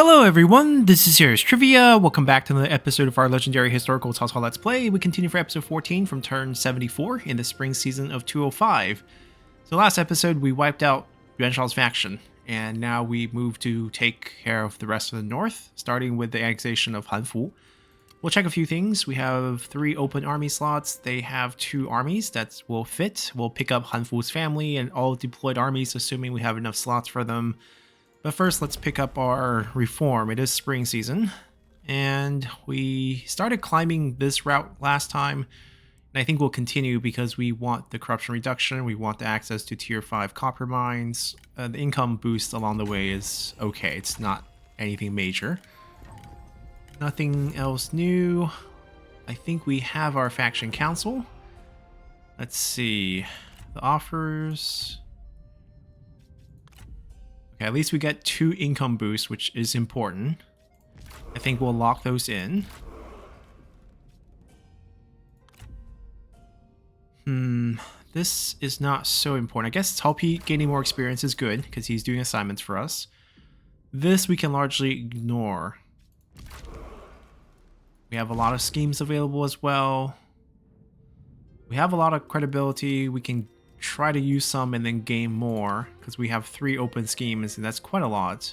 Hello everyone, this is Serious Trivia. Welcome back to another episode of our legendary historical Cao Cao Let's Play. We continue for episode 14 from turn 74 in the spring season of 205. So last episode we wiped out Yuan Shao's faction, and now we move to take care of the rest of the north, starting with the annexation of Hanfu. We'll check a few things. We have 3 open army slots. They have 2 armies that will fit. We'll pick up Hanfu's family and all deployed armies, assuming we have enough slots for them. But first, let's pick up our reform. It is spring season, and we started climbing this route last time, and I think we'll continue because we want the corruption reduction, we want the access to tier 5 copper mines. The income boost along the way is okay, it's not anything major. Nothing else new. I think we have our faction council. Let's see, the offers. Okay, at least we get 2 income boosts, which is important. I think we'll lock those in. This is not so important. I guess Talpi gaining more experience is good because he's doing assignments for us. This we can largely ignore. We have a lot of schemes available as well. We have a lot of credibility. We can try to use some and then gain more because we have 3 open schemes, and that's quite a lot.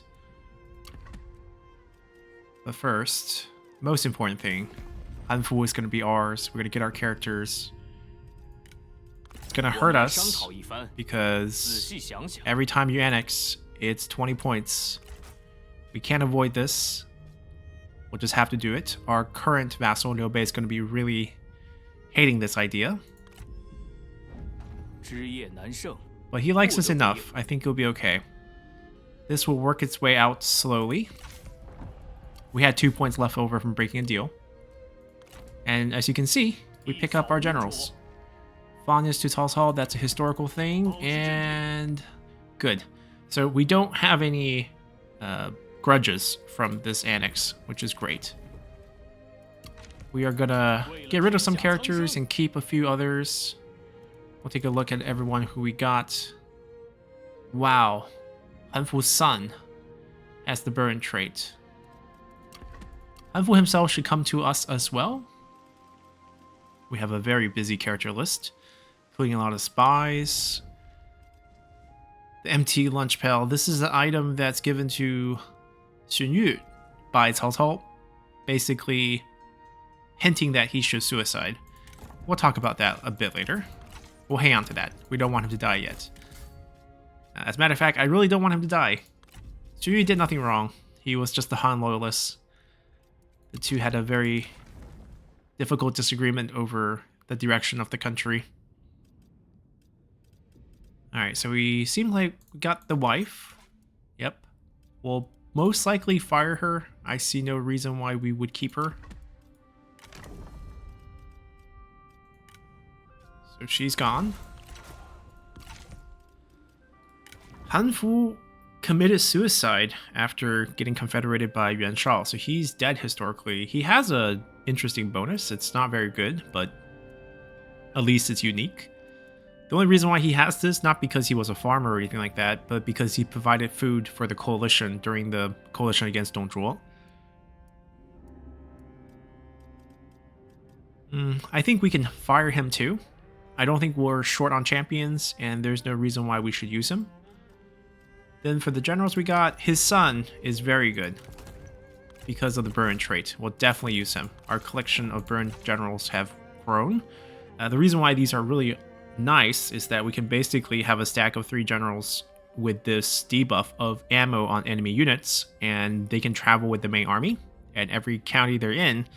But first, most important thing, Hanfu is going to be ours. We're going to get our characters. It's going to hurt us because every time you annex, it's 20 points. We can't avoid this. We'll just have to do it. Our current vassal, Liu is going to be really hating this idea. But he likes us enough. I think it'll be okay. This will work its way out slowly. We had 2 points left over from breaking a deal. And as you can see, we pick up our generals. Fondness to Cao Cao, that's a historical thing, and good. So we don't have any grudges from this annex, which is great. We are gonna get rid of some characters and keep a few others. We'll take a look at everyone who we got. Wow. Hanfu's son has the burn trait. Hanfu himself should come to us as well. We have a very busy character list, including a lot of spies. The empty lunch pail. This is an item that's given to Xun Yu by Cao Cao, basically hinting that he should suicide. We'll talk about that a bit later. We'll hang on to that. We don't want him to die yet. As a matter of fact, I really don't want him to die. Xu Yu did nothing wrong. He was just a Han loyalist. The two had a very difficult disagreement over the direction of the country. Alright, so we seem like we got the wife. Yep. We'll most likely fire her. I see no reason why we would keep her. So she's gone. Hanfu committed suicide after getting confederated by Yuan Shao, so he's dead historically. He has a interesting bonus. It's not very good, but at least it's unique. The only reason why he has this, not because he was a farmer or anything like that, but because he provided food for the coalition during the coalition against Dongzhuo. I think we can fire him too. I don't think we're short on champions, and there's no reason why we should use him. Then for the generals we got, his son is very good because of the burn trait. We'll definitely use him. Our collection of burn generals have grown. The reason why these are really nice is that we can basically have a stack of 3 generals with this debuff of ammo on enemy units, and they can travel with the main army. And every county they're in,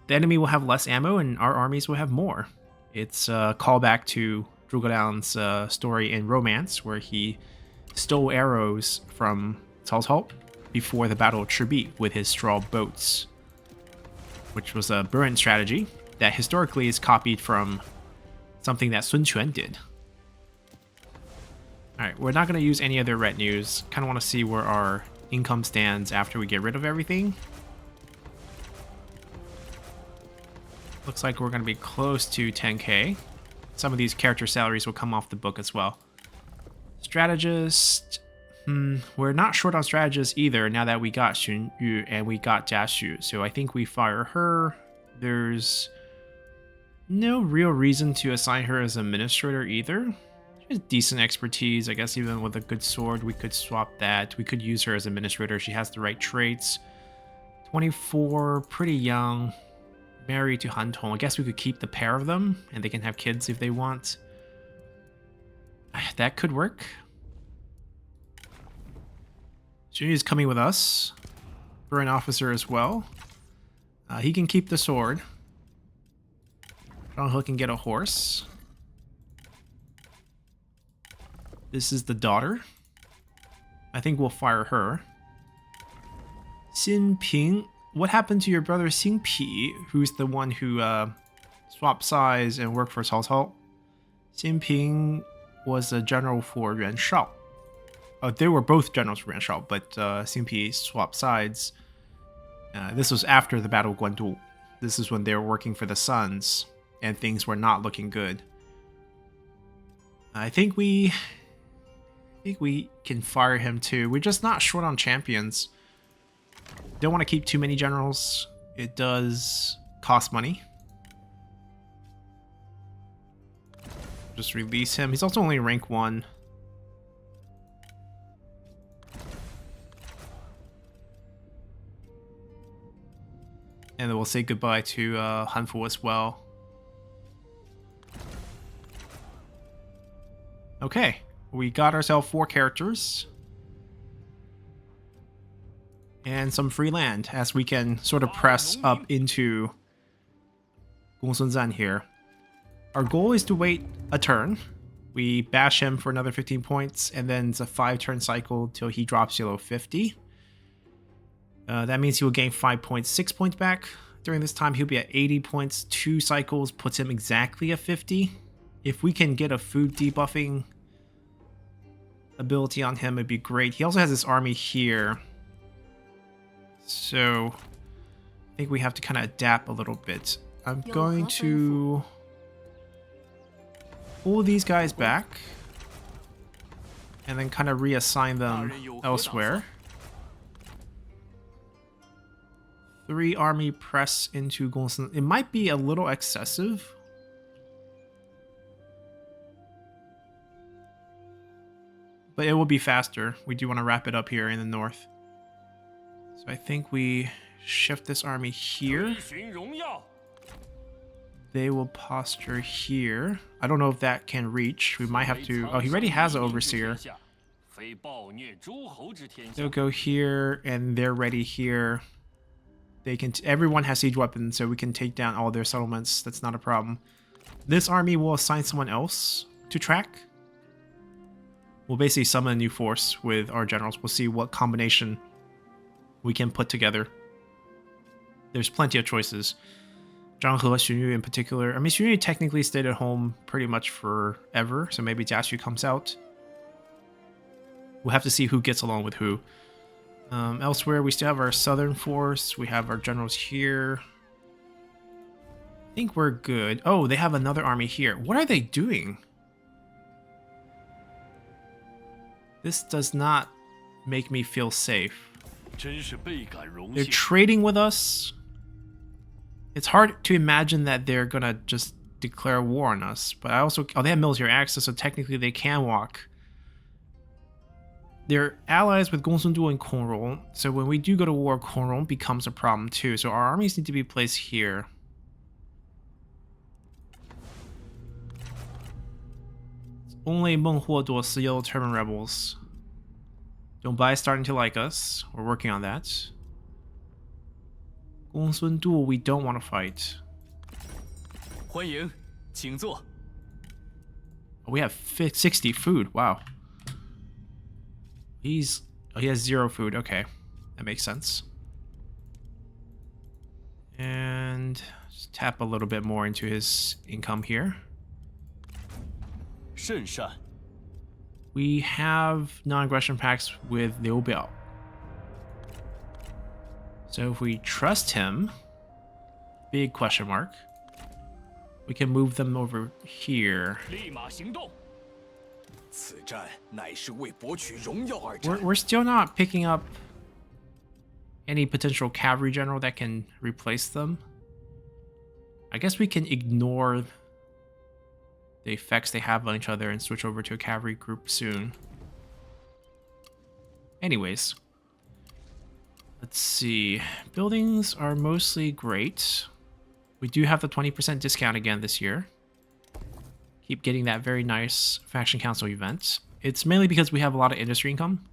the enemy will have less ammo and our armies will have more. It's a callback to Zhuge Liang's story in Romance, where he stole arrows from Cao Cao before the Battle of Chibi with his straw boats, which was a brilliant strategy that historically is copied from something that Sun Quan did. Alright, we're not going to use any other retinues. Kind of want to see where our income stands after we get rid of everything. Looks like we're going to be close to 10k. Some of these character salaries will come off the book as well. Strategist. We're not short on strategists either now that we got Xun Yu and we got Jia Xu. So I think we fire her. There's no real reason to assign her as administrator either. She has decent expertise. I guess even with a good sword, we could swap that. We could use her as administrator. She has the right traits. 24, pretty young. Married to Han Tong. I guess we could keep the pair of them and they can have kids if they want. That could work. Xun Yu is coming with us for an officer as well. He can keep the sword. Zhang He can get a horse. This is the daughter. I think we'll fire her. Xin Ping. What happened to your brother Xing Pi, who's the one who swapped sides and worked for Cao Cao? Xin Ping was a general for Yuan Shao. They were both generals for Yuan Shao, but Xing Pi swapped sides. This was after the Battle of Guandu. This is when they were working for the Suns, and things were not looking good. I think we can fire him too. We're just not short on champions. Don't want to keep too many generals. It does cost money. Just release him. He's also only rank 1. And then we'll say goodbye to Han Fu as well. Okay, we got ourselves 4 characters. And some free land, as we can sort of press up into Gongsun Zan here. Our goal is to wait a turn. We bash him for another 15 points, and then it's a 5-turn cycle till he drops below 50. That means he will gain 5.6 points back. During this time, he'll be at 80 points. 2 cycles puts him exactly at 50. If we can get a food debuffing ability on him, it'd be great. He also has this army here. So I think we have to kind of adapt a little bit. I'm going to pull these guys back and then kind of reassign them elsewhere. 3 army press into Gongsun. It might be a little excessive. But it will be faster. We do want to wrap it up here in the north. So I think we shift this army here. They will posture here. I don't know if that can reach. We might have to... Oh, he already has an overseer. They'll go here, and they're ready here. They can... Everyone has siege weapons, so we can take down all their settlements. That's not a problem. This army will assign someone else to track. We'll basically summon a new force with our generals. We'll see what combination we can put together. There's plenty of choices. Zhang He, Xun Yu in particular. I mean, Xun Yu technically stayed at home pretty much forever, so maybe Jia Xu comes out. We'll have to see who gets along with who. Elsewhere, we still have our southern force. We have our generals here. I think we're good. Oh, they have another army here. What are they doing? This does not make me feel safe. They're trading with us. It's hard to imagine that they're gonna just declare war on us. But I also... Oh, they have military access, so technically they can walk. They're allies with Gongsun Du and Kongrong, so when we do go to war, Kongrong becomes a problem too. So our armies need to be placed here. Only Meng Huo Duo Siyou determined rebels. Don't buy starting to like us. We're working on that. Gongsun Du, we don't want to fight. We have 60 food. Wow. He has 0 food. Okay, that makes sense. And just tap a little bit more into his income here. We have non-aggression pacts with Liu Biao. So if we trust him, big question mark, we can move them over here. 此战乃是为博取荣耀而战。 We're still not picking up any potential cavalry general that can replace them. I guess we can ignore the effects they have on each other and switch over to a cavalry group soon. Anyways, let's see. Buildings are mostly great. We do have the 20% discount again this year. Keep getting that very nice faction council event. It's mainly because we have a lot of industry income.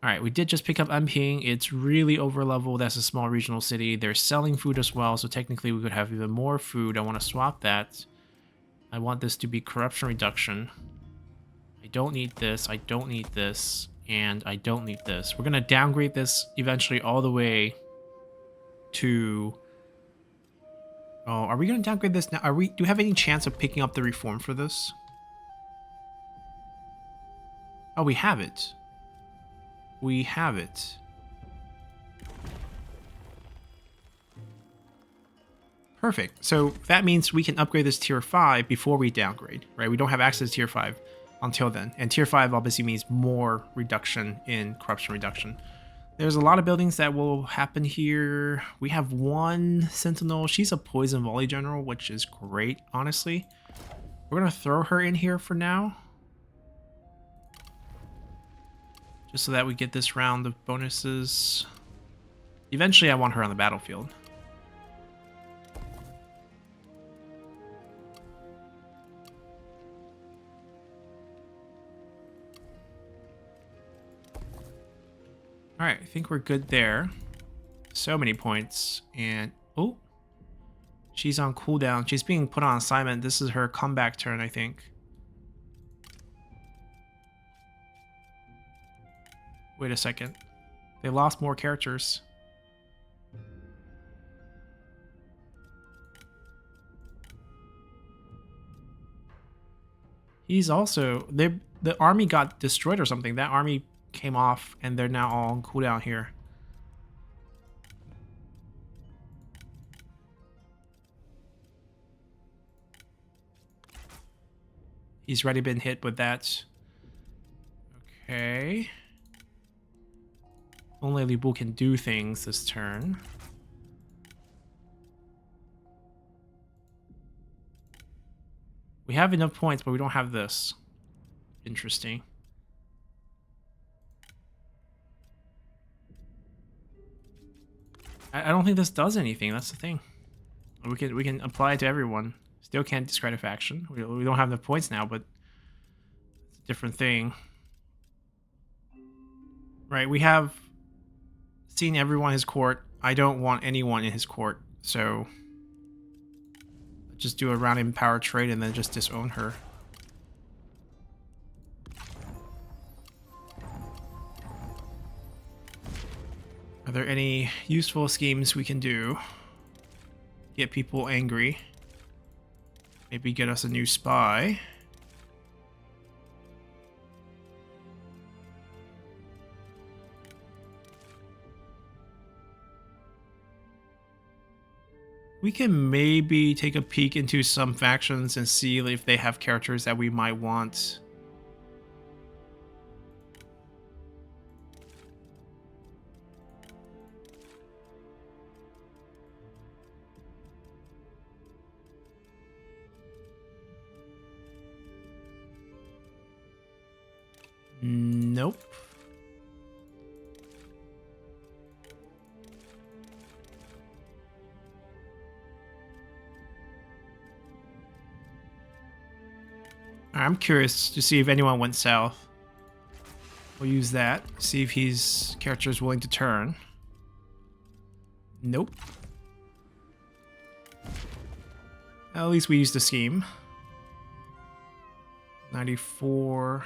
All right, we did just pick up Anping. It's really over leveled as a small regional city. They're selling food as well, so technically we could have even more food. I want to swap that. I want this to be corruption reduction. I don't need this, I don't need this, and I don't need this. We're going to downgrade this eventually all the way to... Oh, are we going to downgrade this now? Do we have any chance of picking up the reform for this? Oh, we have it. We have it. Perfect. So that means we can upgrade this tier 5 before we downgrade, right? We don't have access to tier 5 until then. And tier 5 obviously means more reduction in corruption reduction. There's a lot of buildings that will happen here. We have one sentinel. She's a poison volley general, which is great, honestly. We're going to throw her in here for now. Just so that we get this round of bonuses. Eventually, I want her on the battlefield. Alright, I think we're good there. So many points. And, oh, she's on cooldown. She's being put on assignment. This is her comeback turn, I think. Wait a second. They lost more characters. He's also... The army got destroyed or something. That army came off and they're now all on cooldown here. He's already been hit with that. Okay. Only Li Bu can do things this turn. We have enough points, but we don't have this. Interesting. I don't think this does anything. That's the thing. We can apply it to everyone. Still can't discredit faction. We don't have enough points now, but it's a different thing. Right, we have seen everyone in his court. I don't want anyone in his court, so just do a round in power trade and then just disown her. Are there any useful schemes we can do? Get people angry. Maybe get us a new spy. We can maybe take a peek into some factions and see if they have characters that we might want. Nope. I'm curious to see if anyone went south. We'll use that. See if his character is willing to turn. Nope. At least we used the scheme. 94.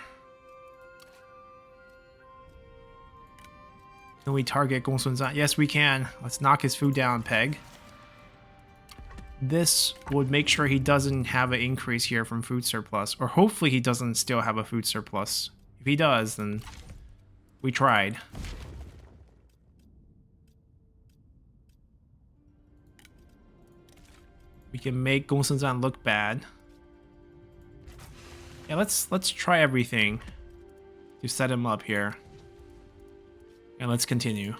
Can we target Gong Sun Zan? Yes, we can. Let's knock his food down peg. This would make sure he doesn't have an increase here from food surplus. Or hopefully he doesn't still have a food surplus. If he does, then we tried. We can make Gong Sun Zan look bad. Yeah, let's try everything to set him up here. And let's continue.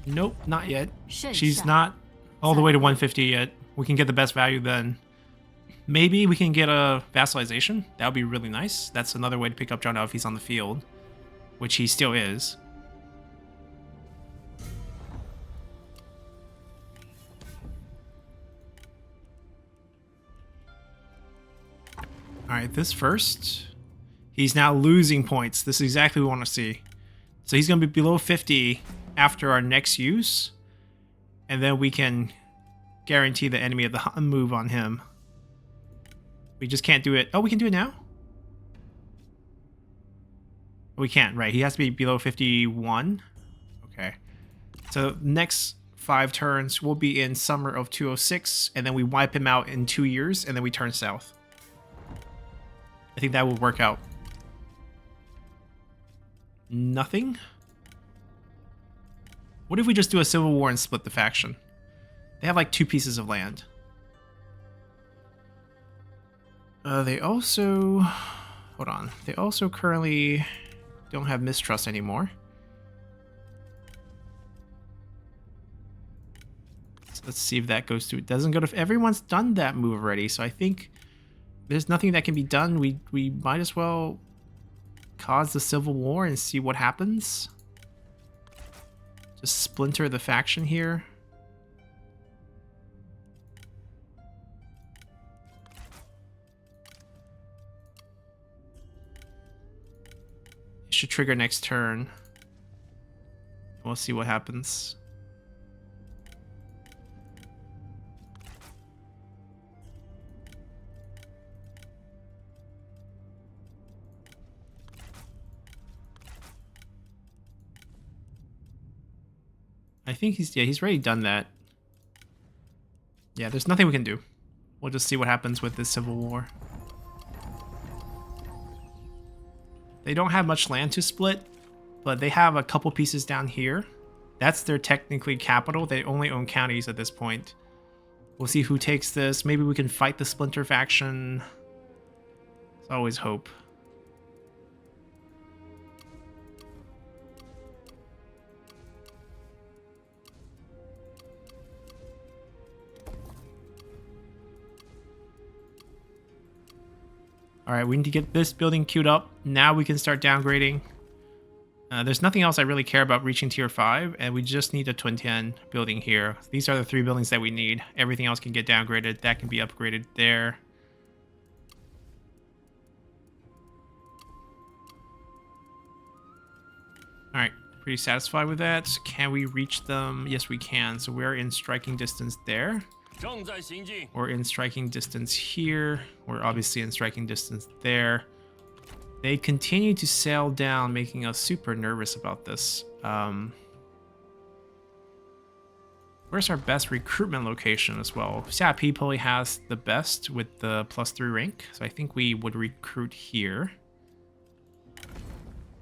Nope, not yet. She's not all the way to 150 yet. We can get the best value then. Maybe we can get a vassalization. That would be really nice. That's another way to pick up Zhang Dao if he's on the field, which he still is. All right, this first. He's now losing points. This is exactly what we want to see. So he's going to be below 50 after our next use. And then we can guarantee the enemy of the Han move on him. We just can't do it. Oh, we can do it now? We can't, right. He has to be below 51. Okay. So next 5 turns will be in summer of 206. And then we wipe him out in 2 years. And then we turn south. I think that will work out. Nothing? What if we just do a civil war and split the faction? They have like 2 pieces of land. They also... Hold on. They also currently don't have mistrust anymore. So let's see if that goes to... It doesn't go to... Everyone's done that move already, so I think there's nothing that can be done. We might as well cause the civil war and see what happens. Just splinter the faction here. It should trigger next turn. We'll see what happens. I think he's already done that. Yeah, there's nothing we can do. We'll just see what happens with this civil war. They don't have much land to split, but they have a couple pieces down here. That's their technically capital. They only own counties at this point. We'll see who takes this. Maybe we can fight the Splinter faction. There's always hope. Alright, we need to get this building queued up. Now we can start downgrading. There's nothing else I really care about reaching tier 5, and we just need a Twin 10 building here. These are the 3 buildings that we need. Everything else can get downgraded. That can be upgraded there. Alright, pretty satisfied with that. Can we reach them? Yes, we can. So we're in striking distance there. We're in striking distance here. We're obviously in striking distance there. They continue to sail down, making us super nervous about this. Where's our best recruitment location as well? Xiapi probably has the best with the +3 rank, so I think we would recruit here.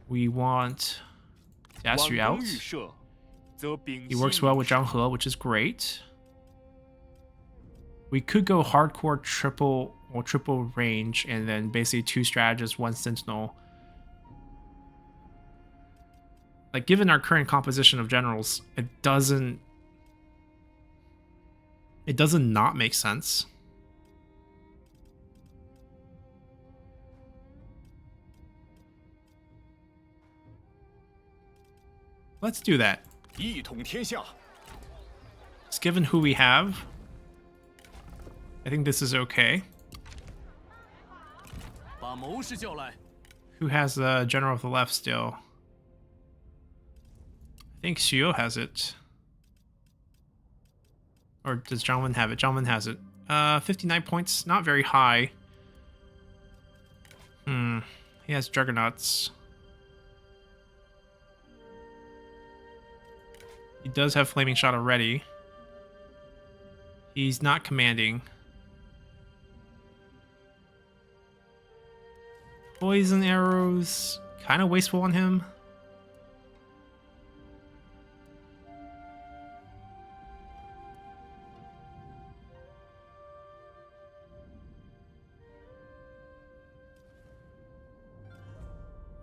We want Jiaxu out. He works well with Zhang He, which is great. We could go hardcore triple range and then basically 2 strategists, 1 sentinel. Like, given our current composition of generals, it doesn't not make sense. Let's do that. Just given who we have, I think this is okay. Who has the general of the left still? I think Xiu has it. Or does Zhangwen have it? Zhangwen has it. 59 points, not very high. He has Juggernauts. He does have Flaming Shot already. He's not commanding. Poison arrows, kind of wasteful on him.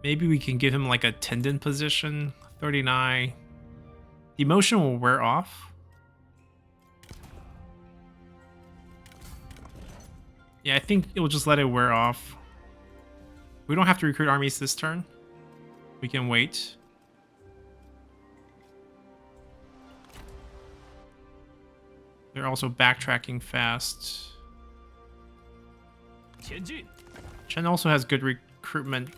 Maybe we can give him like a tendon position. 39. The emotion will wear off. Yeah, I think it will just let it wear off. We don't have to recruit armies this turn. We can wait. They're also backtracking fast. Chen also has good recruitment.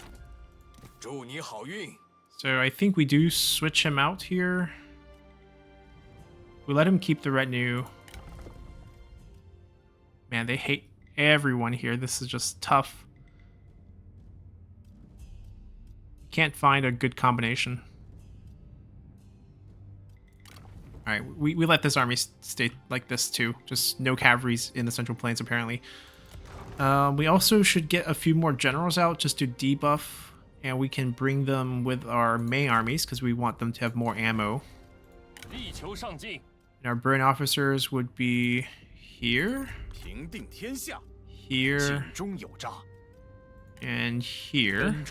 So I think we do switch him out here. We let him keep the retinue. Man, they hate everyone here. This is just tough. Can't find a good combination. Alright, we let this army stay like this too. Just no cavalries in the Central Plains apparently. We also should get a few more generals out just to debuff. And we can bring them with our main armies because we want them to have more ammo. And our brain officers would be here. Here. And here.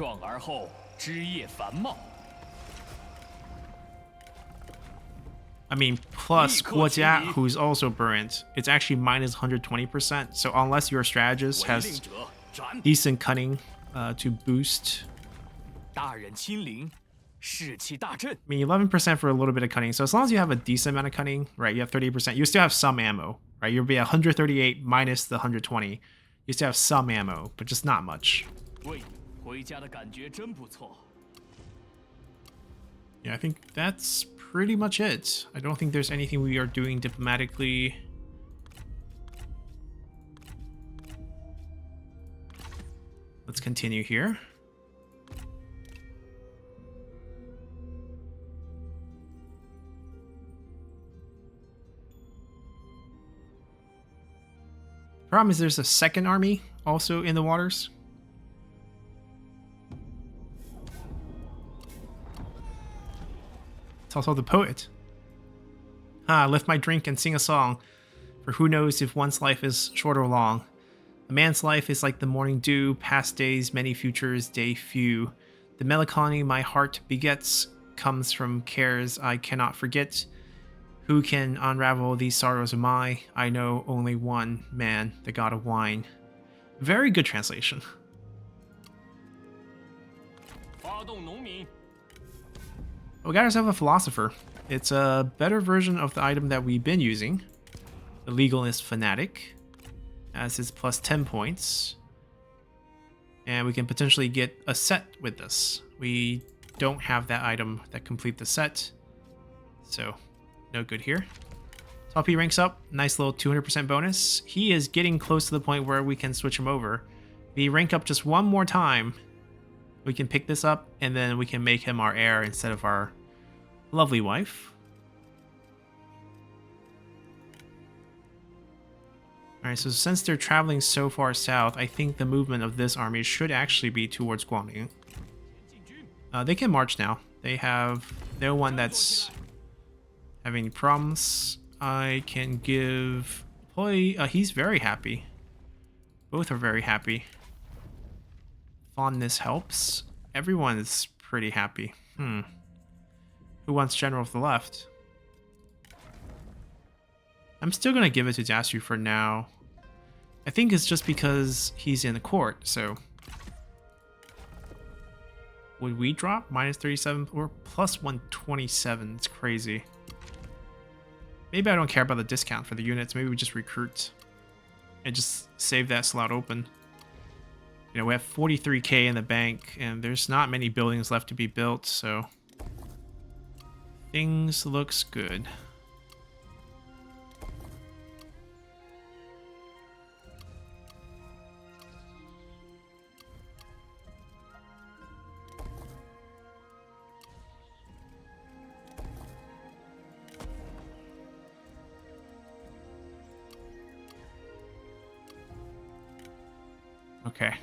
I mean, plus Guojia, who's also burnt, it's actually minus 120%. So unless your strategist has decent cunning to boost. I mean, 11% for a little bit of cunning. So as long as you have a decent amount of cunning, right, you have 30%, you still have some ammo, right? You'll be 138 minus the 120. You still have some ammo, but just not much. Yeah, I think that's pretty much it. I don't think there's anything we are doing diplomatically. Let's continue here. Problem is there's a second army also in the waters. It's also the poet. Lift my drink and sing a song, for who knows if one's life is short or long. A man's life is like the morning dew, past days, many futures, day few. The melancholy my heart begets comes from cares I cannot forget. Who can unravel these sorrows of mine? I know only one man, the god of wine. Very good translation. We got ourselves a philosopher. It's a better version of the item that we've been using. The legalist fanatic. As his plus 10 points. And we can potentially get a set with this. We don't have that item that complete the set. So no good here. Top P ranks up. Nice little 200% bonus. He is getting close to the point where we can switch him over. If we rank up just one more time, we can pick this up and then we can make him our heir instead of our lovely wife. Alright, so since they're traveling so far south, I think the movement of this army should actually be towards Guangling. They can march now. They have no one that's having any problems. I can give he's very happy. Both are very happy. Fondness helps. Everyone is pretty happy. Who wants general of the left? I'm still gonna give it to Dasu for now. I think it's just because he's in the court, so would we drop minus 37 or plus 127? It's crazy. Maybe I don't care about the discount for the units. Maybe we just recruit and just save that slot open. You know, we have 43k in the bank and there's not many buildings left to be built, so things looks good. Okay,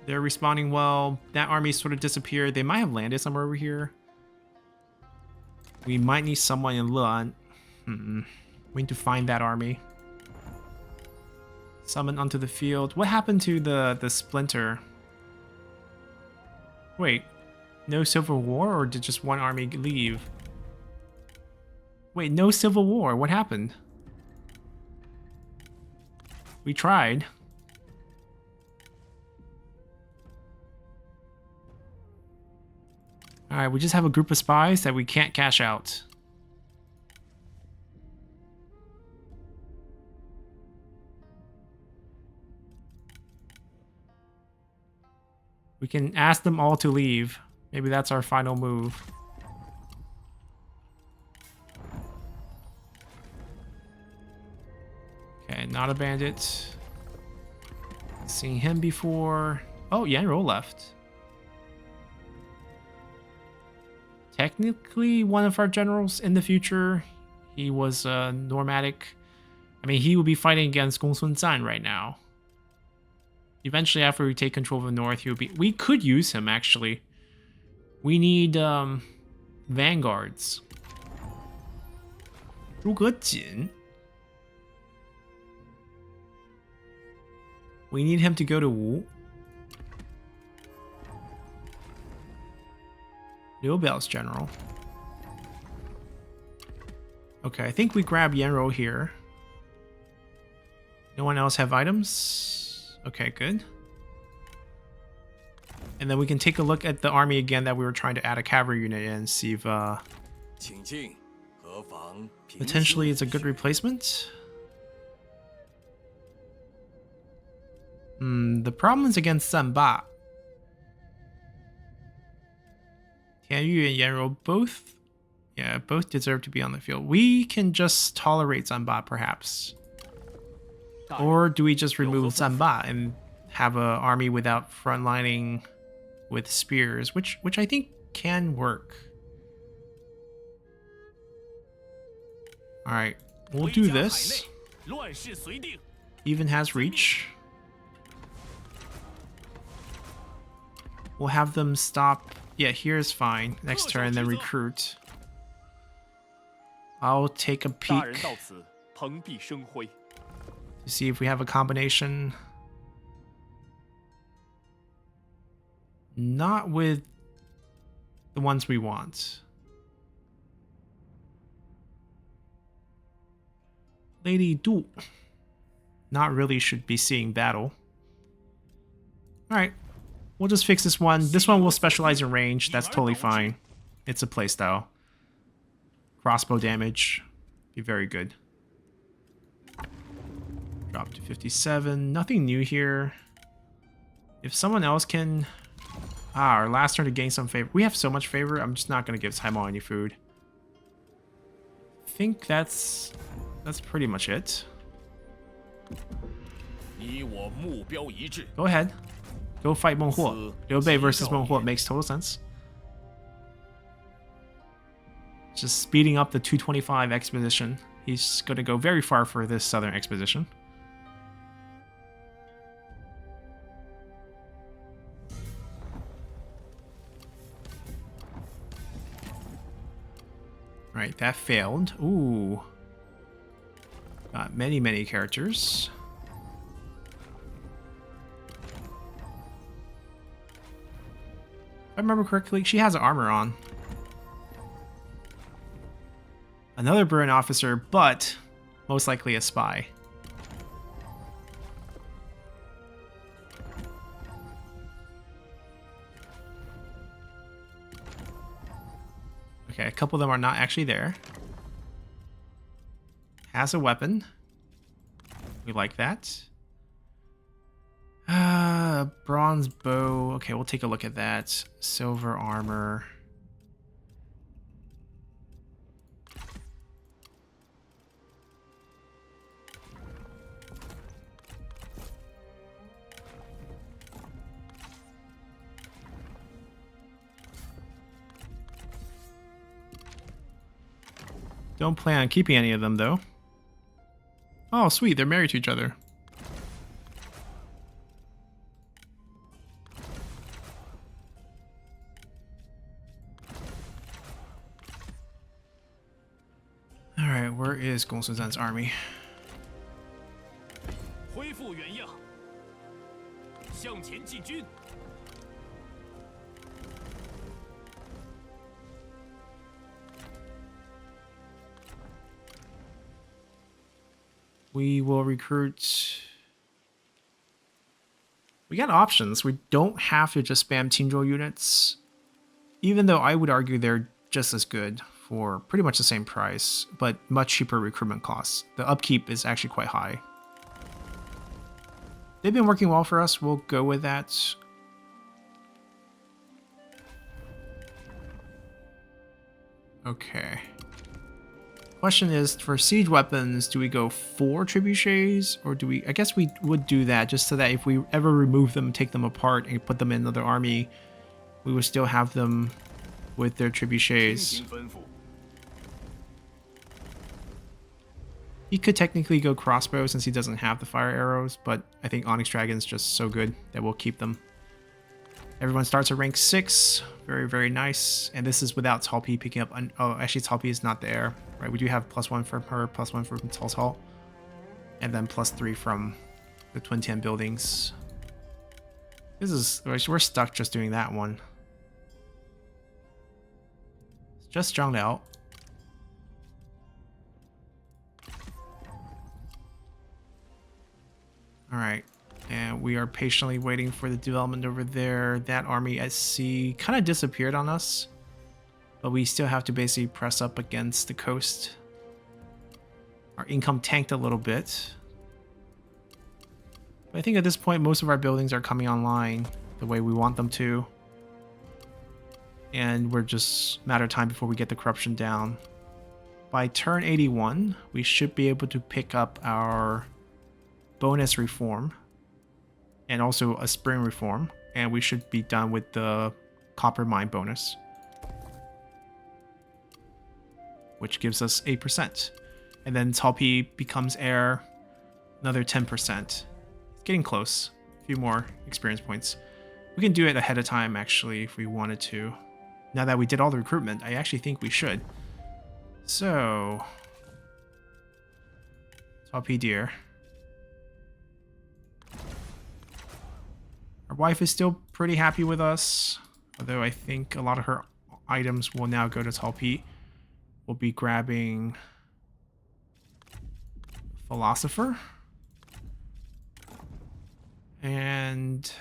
they're responding well. That army sort of disappeared. They might have landed somewhere over here. We might need someone in Luan. We need to find that army. Summon onto the field. What happened to the splinter? Wait, No civil war, or did just one army leave? Wait, no civil war. What happened? We tried. Alright, we just have a group of spies that we can't cash out. We can ask them all to leave. Maybe that's our final move. Okay, not a bandit. Seen him before. Oh, Yanro left. Technically one of our generals in the future. He was nomadic. I mean, he would be fighting against Gongsun Zan right now. Eventually, after we take control of the north, he would be... We could use him, actually. We need vanguards. 诸葛瑾. We need him to go to Wu. Liu Biao's general. Okay, I think we grab Yanro here. No one else have items? Okay, good. And then we can take a look at the army again that we were trying to add a cavalry unit in and see if potentially it's a good replacement. The problem is against Sanba. Tianyu and Yanro both, both deserve to be on the field. We can just tolerate Sanba, perhaps. Or do we just remove Sanba and have an army without frontlining with spears, which I think can work. All right, we'll do this. Even has reach. We'll have them stop. Yeah, here's fine. Next turn, then recruit. I'll take a peek to see if we have a combination. Not with the ones we want. Lady Du. Not really should be seeing battle. Alright. We'll just fix this one. This one will specialize in range. That's totally fine. It's a playstyle. Crossbow damage. Be very good. Drop to 57. Nothing new here. If someone else can... our last turn to gain some favor. We have so much favor, I'm just not going to give Saimo any food. I think that's pretty much it. Go ahead. Go fight Meng Huo. Liu Bei versus Meng Huo makes total sense. Just speeding up the 225 expedition. He's going to go very far for this southern expedition. Alright, that failed. Ooh. Got many, many characters. If I remember correctly, she has armor on. Another Burin officer, but most likely a spy. Okay, a couple of them are not actually there. Has a weapon. We like that. Bronze bow. Okay, we'll take a look at that. Silver armor. Don't plan on keeping any of them, though. Oh, sweet. They're married to each other. Alright, where is Gongsun Zan's army? We will recruit. We got options. We don't have to just spam Tinjo units, even though I would argue they're just as good for pretty much the same price, but much cheaper recruitment costs. The upkeep is actually quite high. They've been working well for us. We'll go with that. Okay. Question is, for siege weapons, do we go 4 trebuchets, or do we... I guess we would do that just so that if we ever remove them, take them apart, and put them in another army, we would still have them with their trebuchets. He could technically go crossbow since he doesn't have the fire arrows, but I think Onyx Dragon's just so good that we'll keep them. Everyone starts at rank 6. Very, very nice. And this is without Cao Pi picking up... Oh, actually, Cao Pi is not there. Right, we do have +1 from her, +1 from Cao Cao. And then +3 from the Twin Tian buildings. This is... We're stuck just doing that one. Just Zhang Liao. Alright. And we are patiently waiting for the development over there. That army at sea kind of disappeared on us. But we still have to basically press up against the coast. Our income tanked a little bit. But I think at this point, most of our buildings are coming online the way we want them to. And we're just a matter of time before we get the corruption down. By turn 81, we should be able to pick up our bonus reform. And also a spring reform. And we should be done with the copper mine bonus, which gives us 8%. And then Cao Pi becomes heir, another 10%. It's getting close. A few more experience points. We can do it ahead of time, actually, if we wanted to. Now that we did all the recruitment, I actually think we should. So... Cao Pi dear. Our wife is still pretty happy with us, although I think a lot of her items will now go to Cao Pi. We'll be grabbing Philosopher. And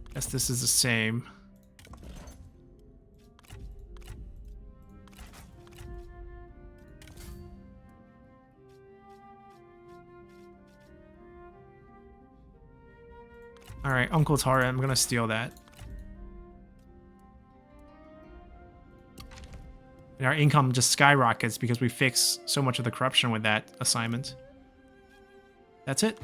I guess this is the same. Alright, Uncle Tara, I'm gonna steal that. And our income just skyrockets because we fix so much of the corruption with that assignment. That's it.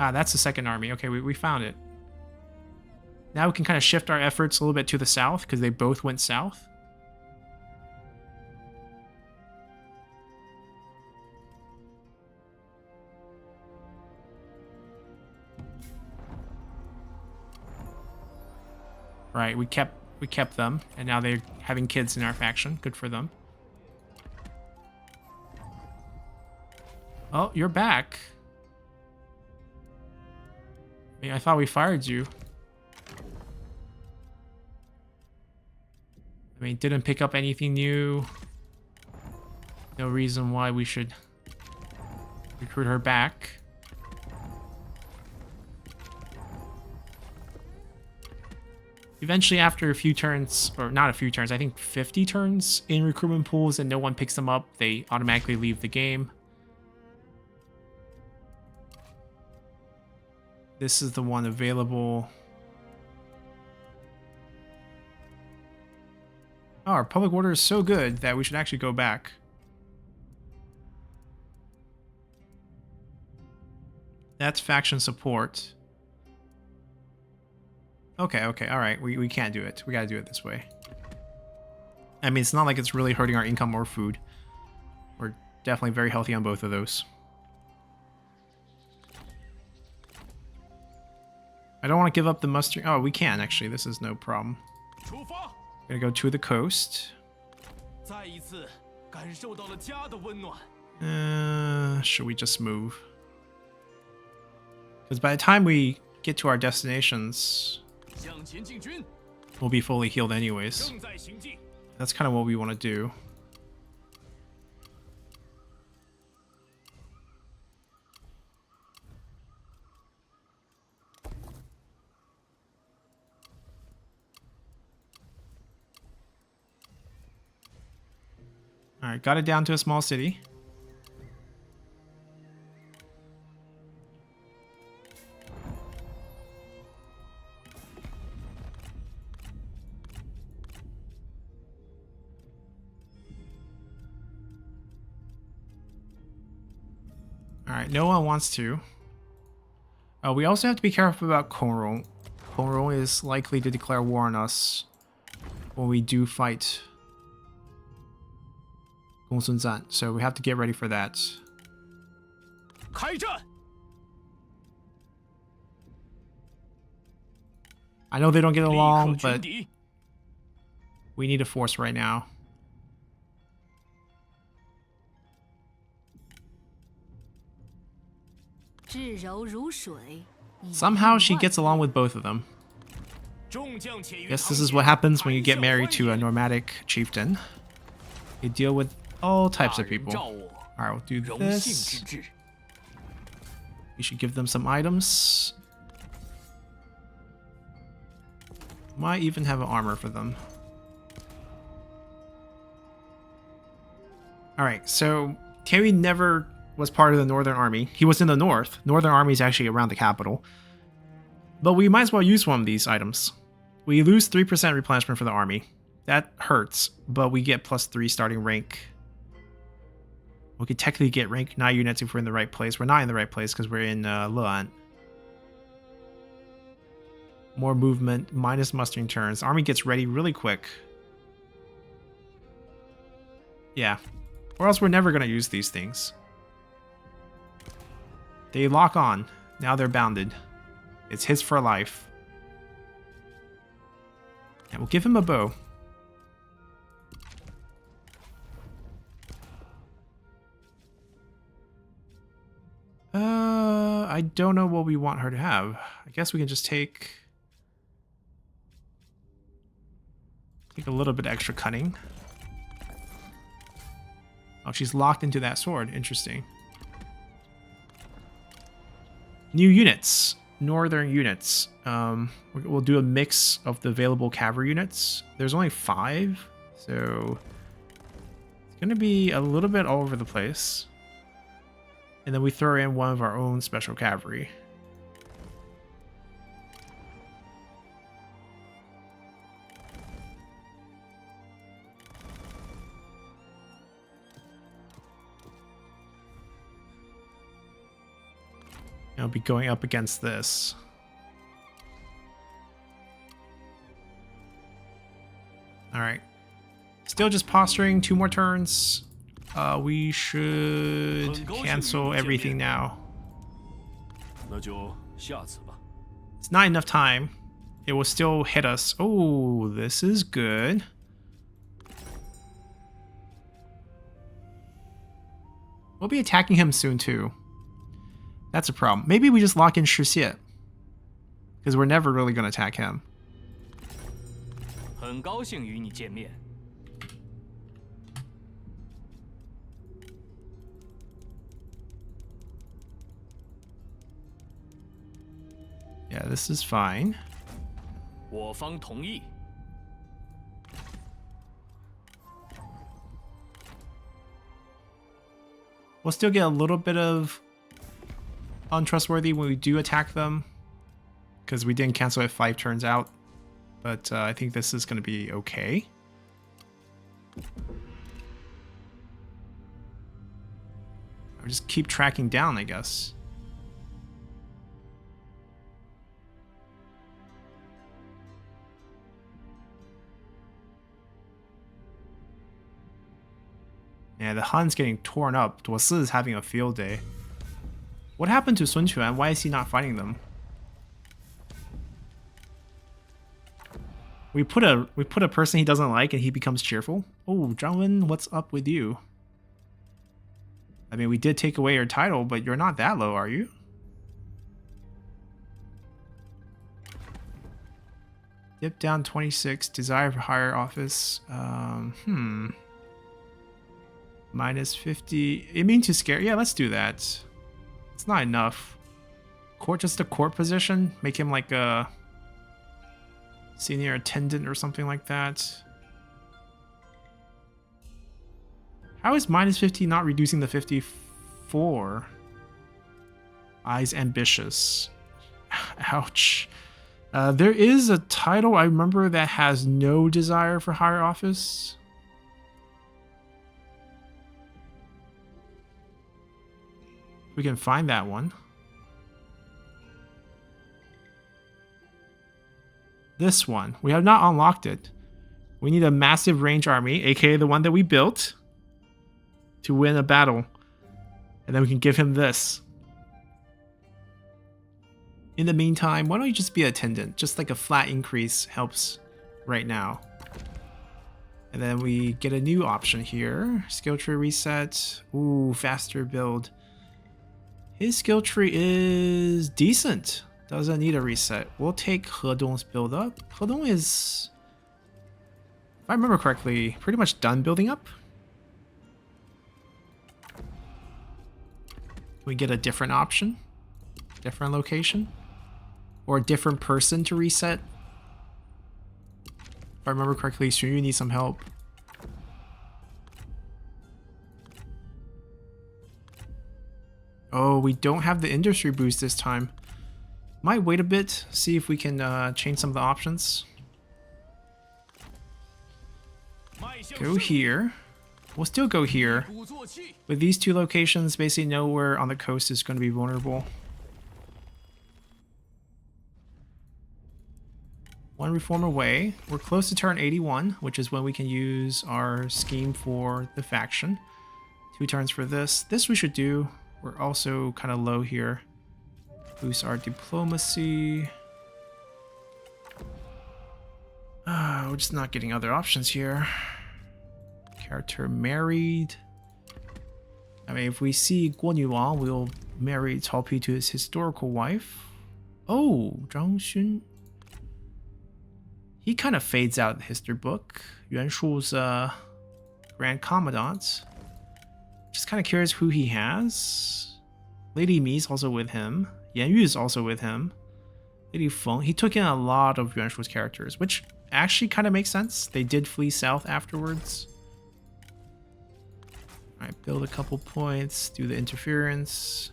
Ah, that's the second army. Okay, we found it. Now we can kind of shift our efforts a little bit to the south because they both went south. Right, we kept them, and now they're having kids in our faction. Good for them. Oh, you're back. I mean, I thought we fired you. I mean, didn't pick up anything new. No reason why we should recruit her back. Eventually, after a few turns, or not a few turns, I think 50 turns in recruitment pools and no one picks them up, they automatically leave the game. This is the one available. Oh, our public order is so good that we should actually go back. That's faction support. Okay, alright. We can't do it. We gotta do it this way. I mean, it's not like it's really hurting our income or food. We're definitely very healthy on both of those. I don't want to give up the mustard. Oh, we can, actually. This is no problem. Gonna go to the coast. Should we just move? Because by the time we get to our destinations, we'll be fully healed anyways. That's kind of what we want to do. Alright, got it down to a small city. Alright, no one wants to. We also have to be careful about Kongrong. Kongrong is likely to declare war on us when we do fight Gongsun-zan, so we have to get ready for that. 开战！ I know they don't get 立 along, 刻群 but 敌！ we need a force right now. Somehow she gets along with both of them. 众将且于 Guess this is what happens when you get married to a nomadic chieftain. You deal with all types of people. 照我 Alright, we'll do 荣幸 this. 之至。 We should give them some items. Might even have an armor for them. Alright, so Terry never was part of the Northern Army. He was in the north. Northern Army is actually around the capital. But we might as well use one of these items. We lose 3% replenishment for the army. That hurts, but we get +3 starting rank. We could technically get rank 9 units if we're in the right place. We're not in the right place because we're in Lean. More movement, minus mustering turns. Army gets ready really quick. Yeah. Or else we're never going to use these things. They lock on. Now they're bounded. It's his for life. And we'll give him a bow. I don't know what we want her to have. I guess we can just take a little bit extra cunning. Oh, she's locked into that sword. Interesting. New units. Northern units. We'll do a mix of the available cavalry units. There's only 5, so it's going to be a little bit all over the place. And then we throw in one of our own special cavalry. I'll be going up against this. Alright. Still just posturing 2 more turns. We should cancel everything now. 那就下次吧。 It's not enough time. It will still hit us. Oh, this is good. We'll be attacking him soon too. That's a problem. Maybe we just lock in Shixie, because we're never really going to attack him. 很高兴与你见面。 Yeah, this is fine. 我方同意。 We'll still get a little bit of untrustworthy when we do attack them, because we didn't cancel it 5 turns out. But I think this is going to be okay. Or just keep tracking down, I guess. Yeah, the Hun's getting torn up. Duosi is having a field day. What happened to Sun Quan? Why is he not fighting them? We put a person he doesn't like and he becomes cheerful. Oh, Zhang Wen, what's up with you? I mean, we did take away your title, but you're not that low, are you? Dip down 26. Desire for higher office. Minus 50. Immune to scare. Yeah, let's do that. It's not enough. Court, just a court position. Make him like a senior attendant or something like that. How is minus 50 not reducing the 54? Eyes ambitious. Ouch. There is a title I remember that has no desire for higher office. We can find that one. This one. We have not unlocked it. We need a massive range army, aka the one that we built, to win a battle. And then we can give him this. In the meantime, why don't you just be an attendant? Just like a flat increase helps right now. And then we get a new option here. Skill tree reset. Ooh, faster build. His skill tree is decent. Doesn't need a reset. We'll take Hedong's build up. Hedong is, if I remember correctly, pretty much done building up. We get a different option, different location, or a different person to reset. If I remember correctly, Xunyu needs some help. Oh, we don't have the industry boost this time. Might wait a bit, see if we can change some of the options. Go here. We'll still go here. With these two locations, basically nowhere on the coast is going to be vulnerable. One reform away. We're close to turn 81, which is when we can use our scheme for the faction. 2 turns for this. This we should do. We're also kind of low here. Boost our diplomacy. We're just not getting other options here. Character married. I mean, if we see Guo Nuwang, we'll marry Cao Pi to his historical wife. Oh, Zhang Xun. He kind of fades out in the history book. Yuan Shu's Grand Commandant. Just kind of curious who he has. Lady Mi's also with him. Yan Yu is also with him. Lady Feng. He took in a lot of Yuan Shu's characters, which actually kind of makes sense. They did flee south afterwards. Alright, build a couple points. Do the interference.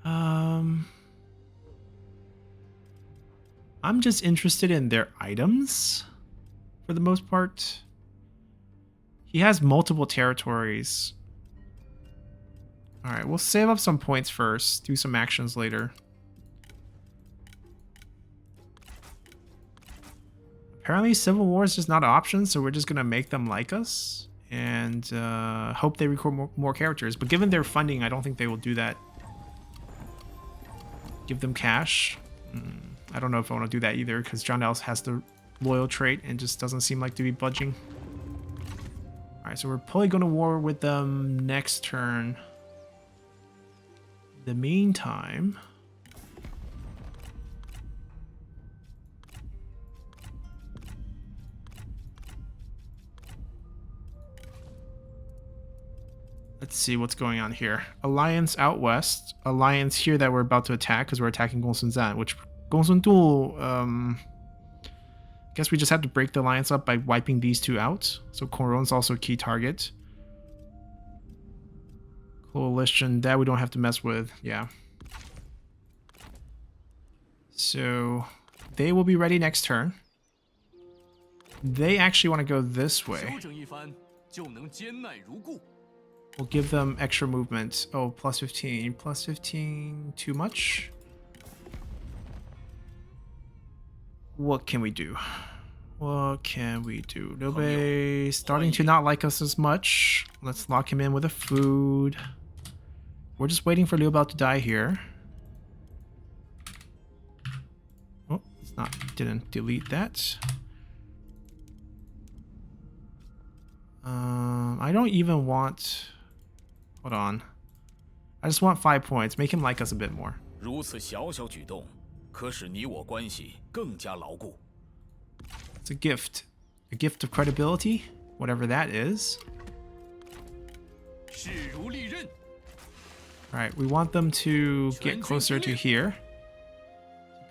I'm just interested in their items for the most part. He has multiple territories. Alright, we'll save up some points first. Do some actions later. Apparently Civil War is just not an option, so we're just going to make them like us. And hope they record more characters. But given their funding, I don't think they will do that. Give them cash. I don't know if I want to do that either, because John Else has the loyal trait and just doesn't seem like to be budging. Alright, so we're probably going to war with them next turn. In the meantime, let's see what's going on here. Alliance out west. Alliance here that we're about to attack because we're attacking Gongsun Zan, which Gongsun Du, guess we just have to break the alliance up by wiping these two out. So Koron's also a key target. Coalition, that we don't have to mess with. Yeah. So they will be ready next turn. They actually want to go this way. We'll give them extra movement. Oh, plus 15. Plus 15, too much? What can we do? What can we do? Nobody's starting to not like us as much. Let's lock him in with a food. We're just waiting for Liu Bao to die here. Oh, it's not. Didn't delete that. I don't even want... Hold on. I just want 5 points. Make him like us a bit more. 如此小小举动，可使你我关系更加牢固。 It's a gift. A gift of credibility, whatever that is. 势如利刃。 Alright, we want them to get closer to here.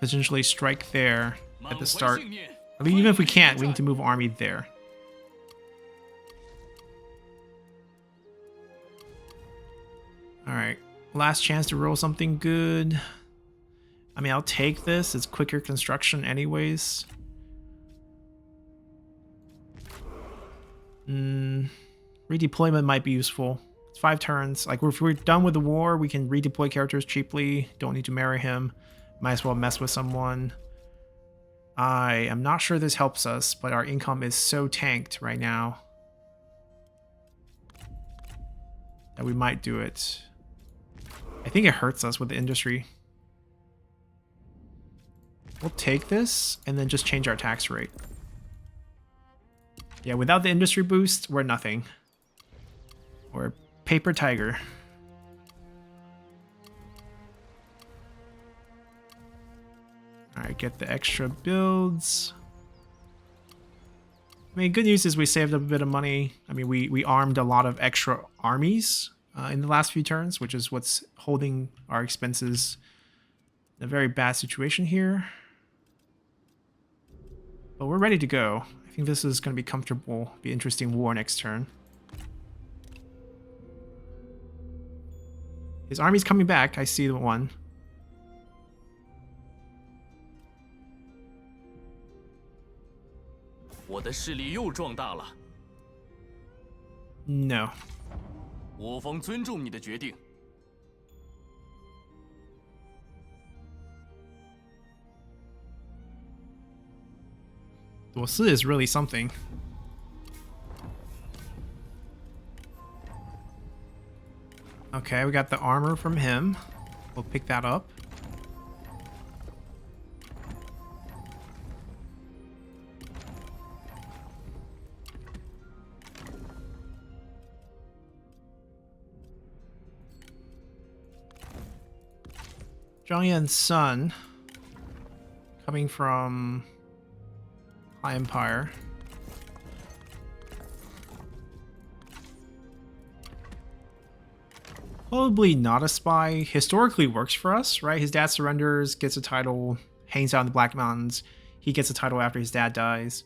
Potentially strike there at the start. I mean, even if we can't, we need to move army there. Last chance to roll something good. I mean, I'll take this. It's quicker construction anyways. Redeployment might be useful. It's 5 turns. Like, if we're done with the war, we can redeploy characters cheaply. Don't need to marry him. Might as well mess with someone. I am not sure this helps us, but our income is so tanked right now that we might do it. I think it hurts us with the industry. We'll take this and then just change our tax rate. Yeah, without the industry boost, we're nothing. We're paper tiger. Alright, get the extra builds. I mean, good news is we saved up a bit of money. I mean, we armed a lot of extra armies in the last few turns, which is what's holding our expenses in a very bad situation here. But we're ready to go. I think this is going to be comfortable, be interesting war next turn. His army's coming back. I see the one. No. 我方尊重你的决定。朵斯 is really something. Okay, we got the armor from him. We'll pick that up. Zhang Yan's son, coming from High Empire. Probably not a spy. Historically works for us, right? His dad surrenders, gets a title, hangs out in the Black Mountains. He gets a title after his dad dies.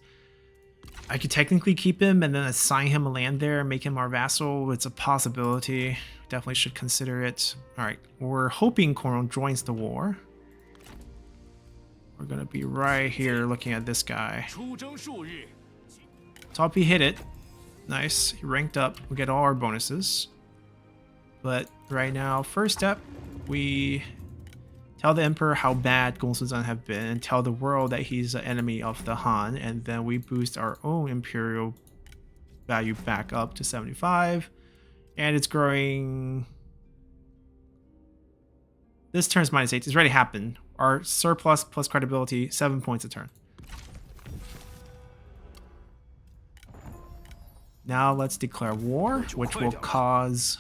I could technically keep him and then assign him a land there and make him our vassal. It's a possibility. Definitely should consider it. Alright, we're hoping Cornwall joins the war. We're gonna be right here looking at this guy. Top he hit it. Nice. He ranked up. We get all our bonuses. But right now, first step, we tell the Emperor how bad Gongsun have been and tell the world that he's an enemy of the Han, and then we boost our own imperial value back up to 75. And it's growing. This turn's -8. It's already happened. Our surplus plus credibility, 7 points a turn. Now let's declare war, which will cause...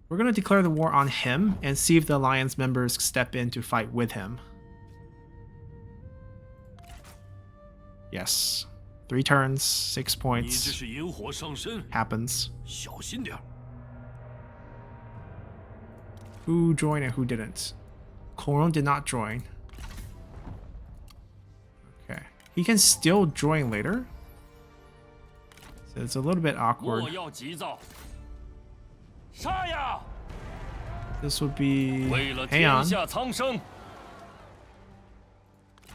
We're going to declare the war on him and see if the alliance members step in to fight with him. Yes. 3 turns, 6 points. Happens. Who joined and who didn't? Koron did not join. Okay. He can still join later. So it's a little bit awkward. This would be... Hang on.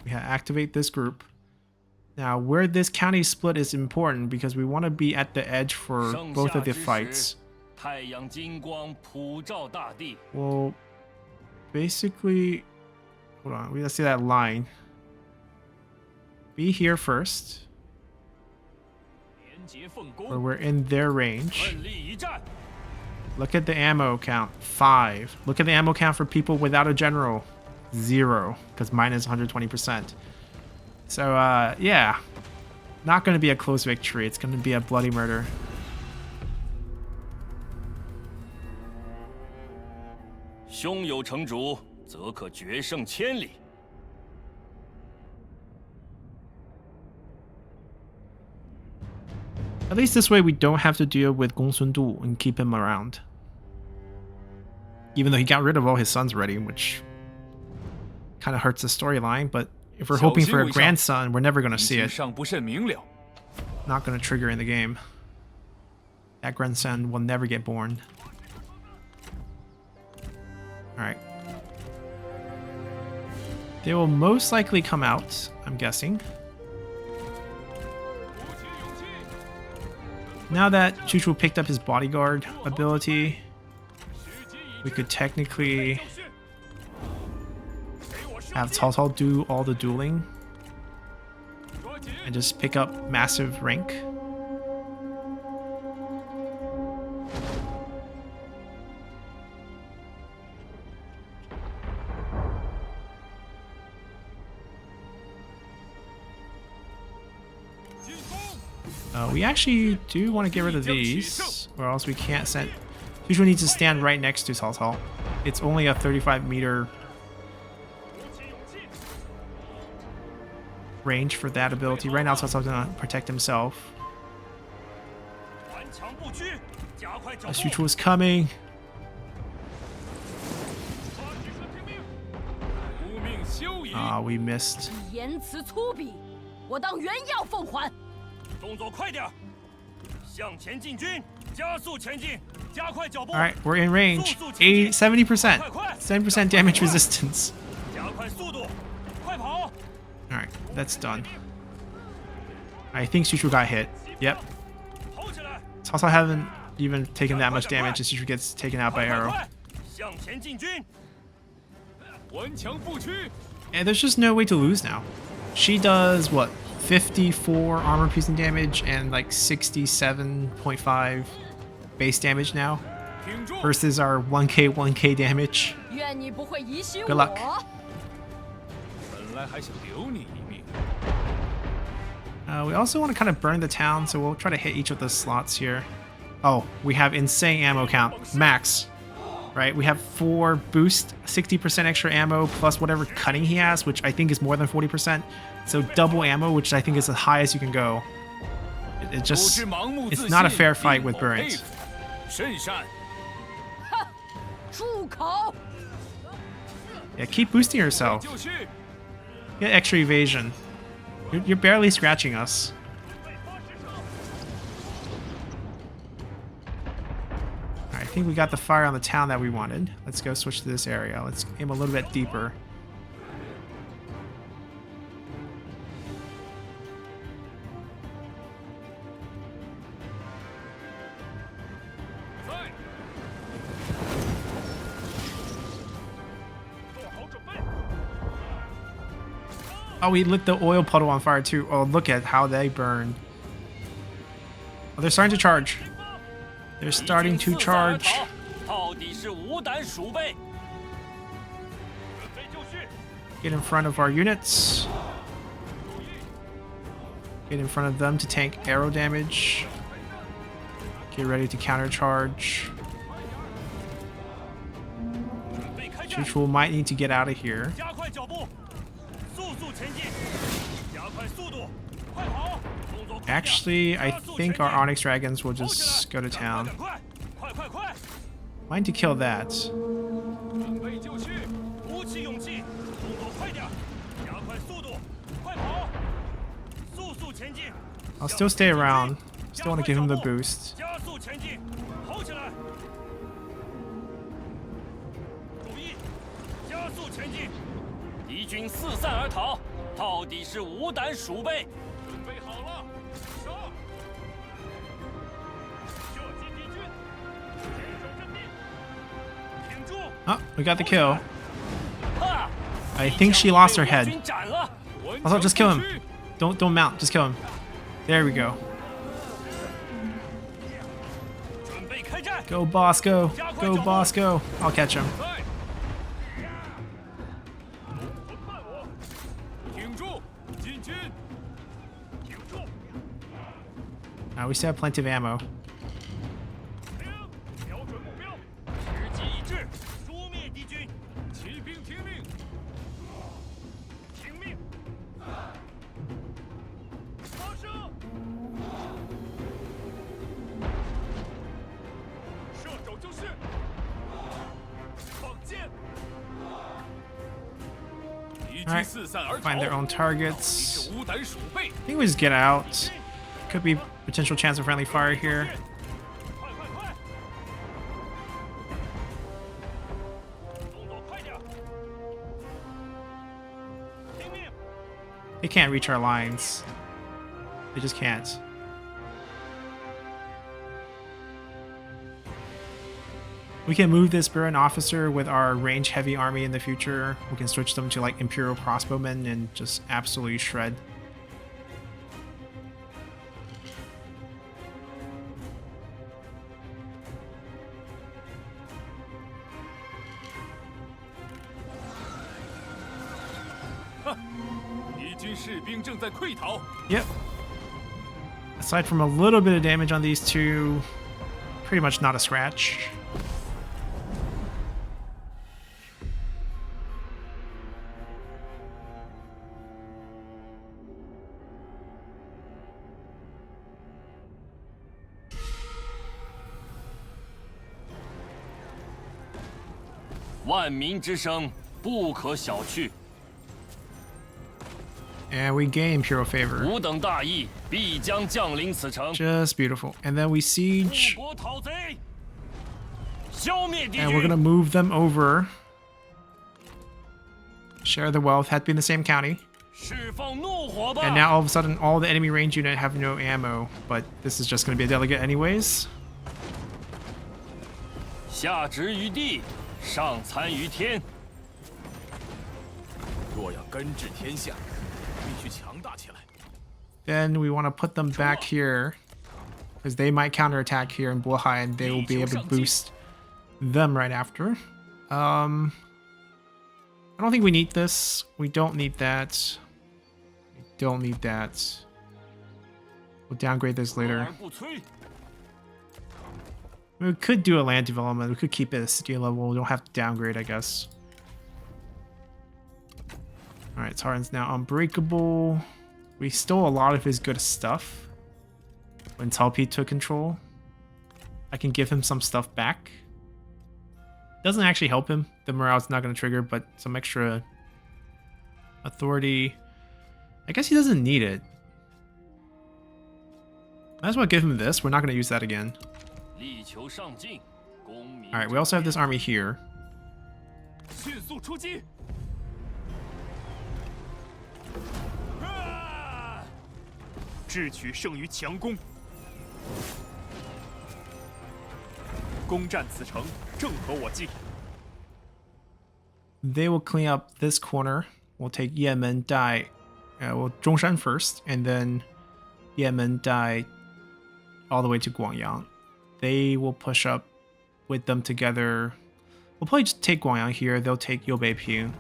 We activate this group. Now, where this county split is important because we want to be at the edge for both of the fights. Well, basically... Hold on, let's see that line. Be here first. Or we're in their range. Look at the ammo count, 5. Look at the ammo count for people without a general, 0, because mine is 120%. So, yeah, not going to be a close victory. It's going to be a bloody murder. At least this way we don't have to deal with Gongsun Du and keep him around. Even though he got rid of all his sons already, which kind of hurts the storyline, but if we're hoping for a grandson, we're never going to see it. Not going to trigger in the game. That grandson will never get born. Alright. They will most likely come out, I'm guessing. Now that Chu Chu picked up his bodyguard ability, we could technically have Cao Cao do all the dueling and just pick up massive rank. We actually do want to get rid of these, or else we can't send... Chu Chu needs to stand right next to Cao Cao. It's only a 35-meter range for that ability. Right now, Cao Cao's gonna protect himself. As Chu Chu is coming. Ah, we missed. Alright, we're in range. 70%. 70% damage resistance. Alright, that's done. I think Chu Chu got hit. Yep. Cao Cao haven't even taken that much damage as Chu Chu gets taken out by arrow. And there's just no way to lose now. She does, what, 54 armor piercing damage and like 67.5 base damage now versus our 1k damage. Good luck. We also want to kind of burn the town, so we'll try to hit each of the slots here. Oh, we have insane ammo count. Max. Right? We have 4 boost, 60% extra ammo, plus whatever cutting he has, which I think is more than 40%. So double ammo, which I think is the highest you can go. It's not a fair fight with burns. Yeah, keep boosting yourself. Get extra evasion. You're barely scratching us. I think we got the fire on the town that we wanted. Let's go switch to this area. Let's aim a little bit deeper. Oh, we lit the oil puddle on fire too. Oh, look at how they burn. Oh, they're starting to charge. They're starting to charge. Get in front of our units. Get in front of them to tank arrow damage. Get ready to countercharge. Chu Chu might need to get out of here. Actually, I think our Onyx Dragons will just go to town. Mind to kill that. I'll still stay around. Still want to give him the boost. Oh, we got the kill. I think she lost her head. Also, just kill him. Don't mount. Just kill him. There we go. Go, boss, go. Go, boss, go. I'll catch him. We still have plenty of ammo. Alright, find their own targets. I think we just get out. Could be potential chance of friendly fire here. They can't reach our lines. They just can't. We can move this Baron officer with our range heavy army in the future. We can switch them to like Imperial crossbowmen and just absolutely shred. Yep. Aside from a little bit of damage on these two, pretty much not a scratch. And we gain Imperial favor. Just beautiful. And then we siege. And we're gonna move them over. Share the wealth. Had to be in the same county. And now all of a sudden all the enemy range unit have no ammo. But this is just gonna be a delegate anyways. Then we want to put them back here because they might counterattack here in Bohai and they will be able to boost them right after. I don't think we need this. We don't need that. We don't need that. We'll downgrade this later. We could do a land development. We could keep it at city level. We don't have to downgrade, I guess. Alright, Taran's now unbreakable. We stole a lot of his good stuff when Talpi took control. I can give him some stuff back. Doesn't actually help him. The morale's not going to trigger, but some extra authority. I guess he doesn't need it. Might as well give him this. We're not going to use that again. Alright, we also have this army here. They will clean up this corner. We'll take Yemen, Dai, well, Zhongshan first, and then Yemen, Dai, all the way to Guangyang. They will push up with them together. We'll probably just take Guangyang here. They'll take Youbeipu,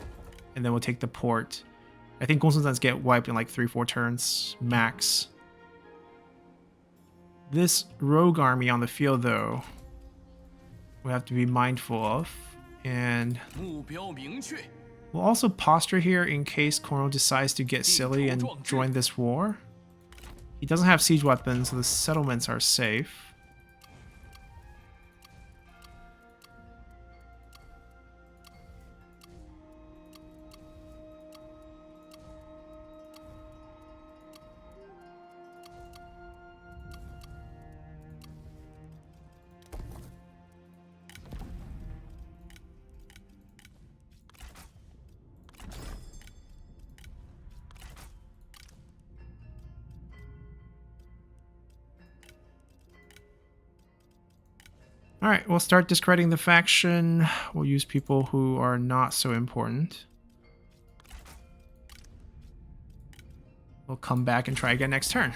and then we'll take the port. I think Gongsunzans get wiped in like 3-4 turns max. This rogue army on the field, though, we have to be mindful of. And we'll also posture here in case Cornwall decides to get silly and join this war. He doesn't have siege weapons, so the settlements are safe. Alright, we'll start discrediting the faction. We'll use people who are not so important. We'll come back and try again next turn.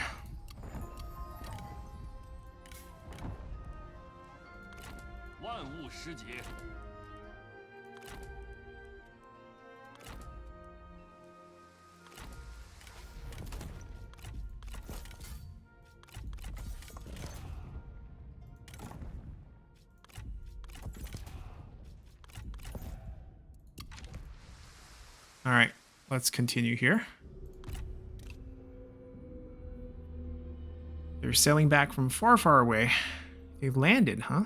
Alright, let's continue here. They're sailing back from far, far away. They landed, huh?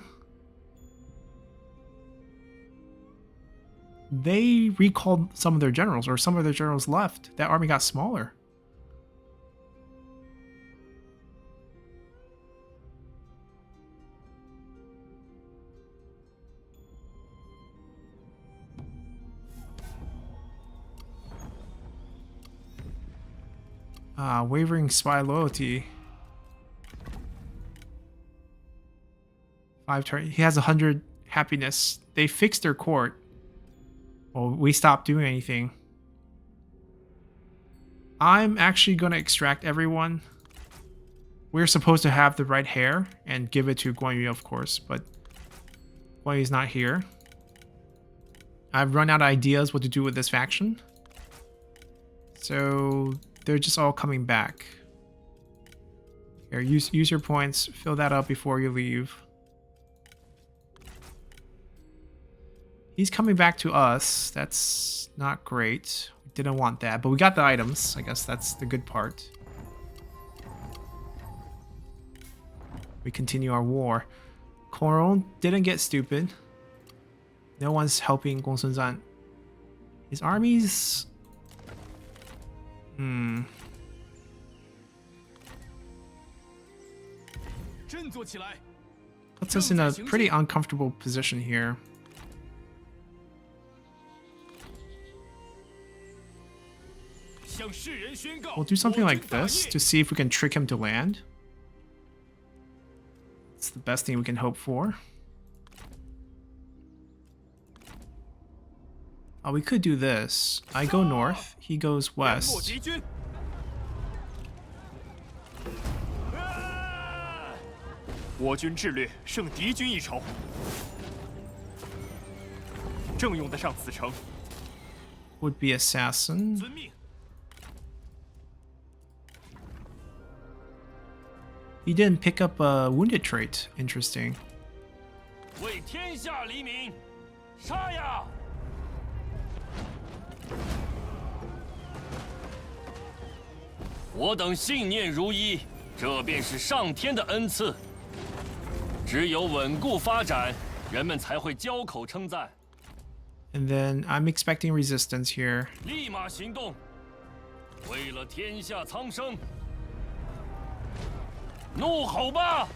They recalled some of their generals, or some of their generals left. That army got smaller. Wavering spy loyalty. 5 turn. He has 100 happiness. They fixed their court. Well, we stopped doing anything. I'm actually going to extract everyone. We're supposed to have the right hair and give it to Guan Yu, of course, but Guan Yu's not here. I've run out of ideas what to do with this faction. So they're just all coming back. Here, use your points. Fill that up before you leave. He's coming back to us. That's not great. We didn't want that, but we got the items. I guess that's the good part. We continue our war. Coron didn't get stupid. No one's helping Gongsun Zan. His armies... Puts us in a pretty uncomfortable position here. We'll do something like this to see if we can trick him to land. It's the best thing we can hope for. Oh, we could do this. I go north, he goes west. 我军智略胜敌军一筹，正用得上此城。 Would be assassin. 遵命。 He didn't pick up a wounded trait. Interesting. 为天下黎民，杀呀！ 我等信念如一，这便是上天的恩赐。只有稳固发展，人们才会交口称赞。 And then I'm expecting resistance here. 立马行动，为了天下苍生，怒吼吧！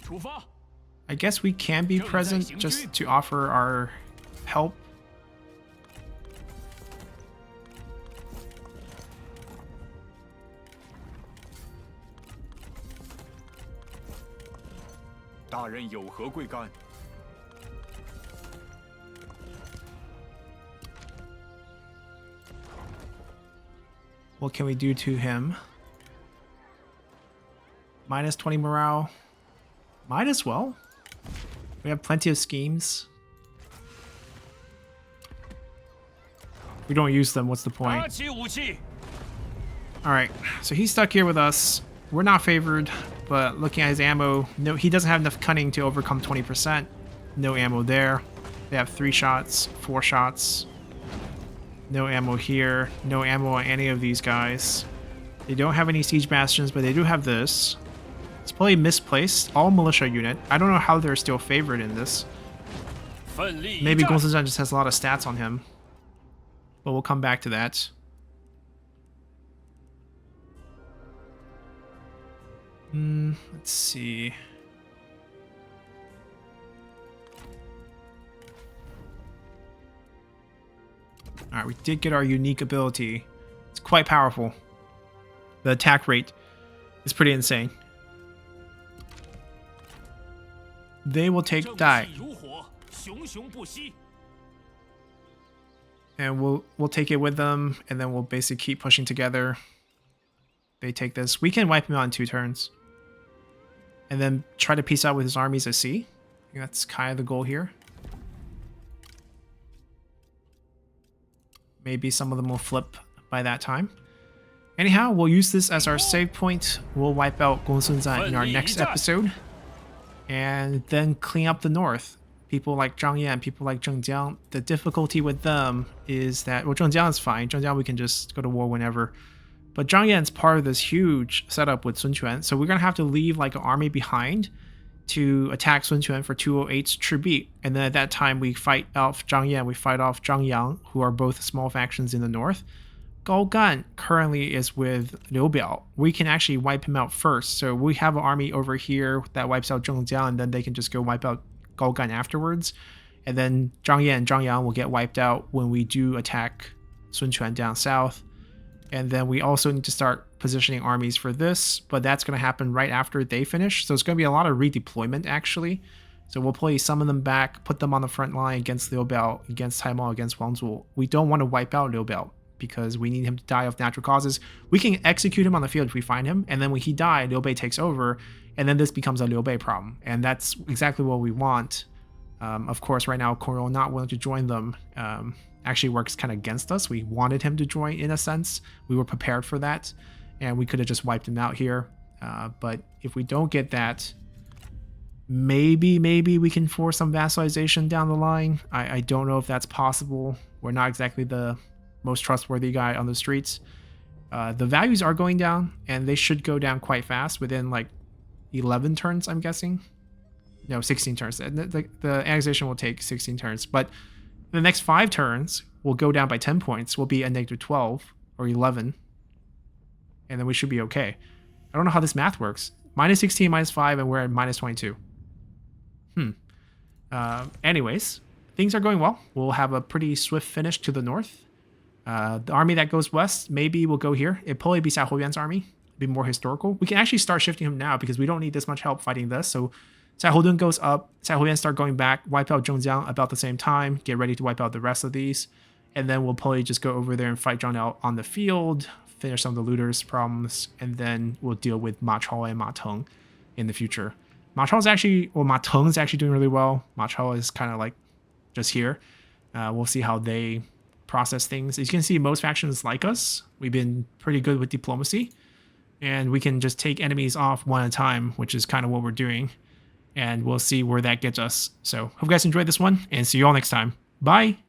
出发。 I guess we can be present just to offer our help. 大人有何贵干？ What can we do to him? Minus 20 morale. Might as well. We have plenty of schemes. We don't use them, what's the point? 拿起武器。 Alright, so he's stuck here with us. We're not favored, but looking at his ammo, no, he doesn't have enough cunning to overcome 20%. No ammo there. They have 3 shots, 4 shots. No ammo here. No ammo on any of these guys. They don't have any siege bastions, but they do have this. It's probably misplaced. All militia unit. I don't know how they're still favored in this. Maybe Gongsun Zhan just has a lot of stats on him. But we'll come back to that. Let's see. Alright, we did get our unique ability. It's quite powerful. The attack rate is pretty insane. They will take Dai. And we'll take it with them, and then we'll basically keep pushing together. They take this. We can wipe him out in 2 turns. And then try to peace out with his armies at sea. I think that's kind of the goal here. Maybe some of them will flip by that time. Anyhow, we'll use this as our save point. We'll wipe out Gongsun Zhan in our next episode. And then clean up the north. People like Zhang Yan, people like Zheng Jiang. The difficulty with them is that, well, Zheng Jiang is fine. Zheng Jiang we can just go to war whenever. But Zhang Yan's part of this huge setup with Sun Quan. So we're going to have to leave like an army behind to attack Sun Quan for 208's tribute. And then at that time we fight off Zhang Yan, we fight off Zhang Yang, who are both small factions in the north. Gao Gan currently is with Liu Biao. We can actually wipe him out first. So we have an army over here that wipes out Zheng Jiang, and then they can just go wipe out Gao Gan afterwards. And then Zhang Ye and Zhang Yang will get wiped out when we do attack Sun Quan down south. And then we also need to start positioning armies for this, but that's going to happen right after they finish. So it's going to be a lot of redeployment, actually. So we'll play some of them back, put them on the front line against Liu Biao, against Taimao, against Wang Zuo. We don't want to wipe out Liu Biao because we need him to die of natural causes. We can execute him on the field if we find him, and then when he dies, Liu Bei takes over, and then this becomes a Liu Bei problem. And that's exactly what we want. Of course, right now, Koro not willing to join them actually works kind of against us. We wanted him to join in a sense. We were prepared for that, and we could have just wiped him out here. But if we don't get that, maybe we can force some vassalization down the line. I don't know if that's possible. We're not exactly the most trustworthy guy on the streets. The values are going down, and they should go down quite fast within like 11 turns, I'm guessing. No, 16 turns. The annexation will take 16 turns, but the next 5 turns will go down by 10 points. We'll be at negative 12 or 11, and then we should be okay. I don't know how this math works. Minus 16, minus 5, and we're at minus 22. Anyways, things are going well. We'll have a pretty swift finish to the north. The army that goes west maybe will go here. It'll probably be Xiahou Yuan's army. Be more historical. We can actually start shifting him now because we don't need this much help fighting this. So Xiahou Dun goes up, Xiahou Yuan start going back, wipe out Zhongjiang about the same time, get ready to wipe out the rest of these, and then we'll probably just go over there and fight Zhang Liao on the field, finish some of the looters' problems, and then we'll deal with Ma Chao and Ma Teng in the future. Ma Teng is actually doing really well. Ma Chao is kind of like just here. We'll see how they process things. As you can see, most factions like us. We've been pretty good with diplomacy, and we can just take enemies off one at a time, which is kind of what we're doing. And we'll see where that gets us. So hope you guys enjoyed this one, and see you all next time. Bye!